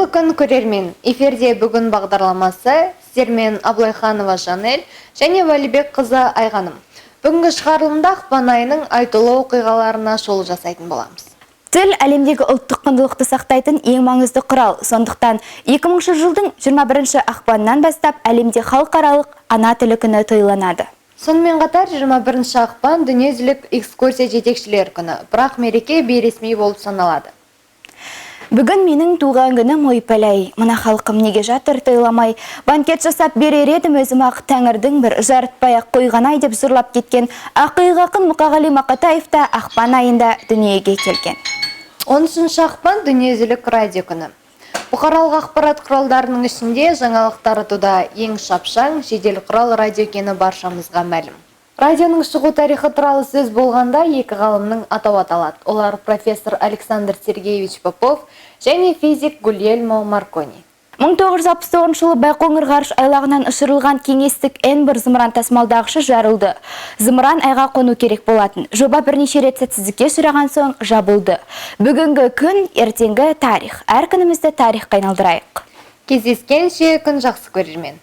Кутлы күн көрермен. Эфирде бүгін бағдарламасы сіздермен Аблайханова Жанель және Валибек қызы Айғаным. Бүгінгі шығарылымда ақпан айының айтулы оқиғаларына шолу жасайтын боламыз. Тіл әлемдегі ұлттық құндылықты сақтайтын ең маңызды құрал. Сондықтан 2000 жылдың 21 ақпаннан бастап әлемде халықаралық ана тілі күні тойланады. Сонымен қатар 21 ақпан дүниежүзілік экскурсия жетекшілер күні, бірақ мереке бейресми болып саналады. Бүгін менің туған күнім ойпалай. Мына халқым неге жатыр тойламай. Банкет жасап берер едім өзім ақ, тәңірдің бір жарытпай ақ қойған-ай деп зырлап кеткен ақиық ақын Мұқағали Мақатаев та ақпан айында дүниеге келген. 13 ақпан дүниежүзілік радио күні. Бұқаралық ақпарат құралдарының ішінде жаңалық таратуда ең шапшаң, жедел құрал радио екені баршамызға мәлім. Радионың шығу тарихы туралы сөз болғанда екі ғалымның атауы аталады. Олар профессор Александр Сергеевич Попов және физик Гульельмо Маркони. 1969 жылы Байқоңыр ғарыш айлағынан ұшырылған кеңестік N1 зымыран тасымалдағышы жарылды. Зымыран айға қону керек болатын. Жоба бірнеше рет сәтсіздікке ұшыраған соң жабылды. Бүгінгі күн ертеңгі тарих. Әр күнімізді тарихқа айналдырайық. Кездескенше күн жақсы көрермен.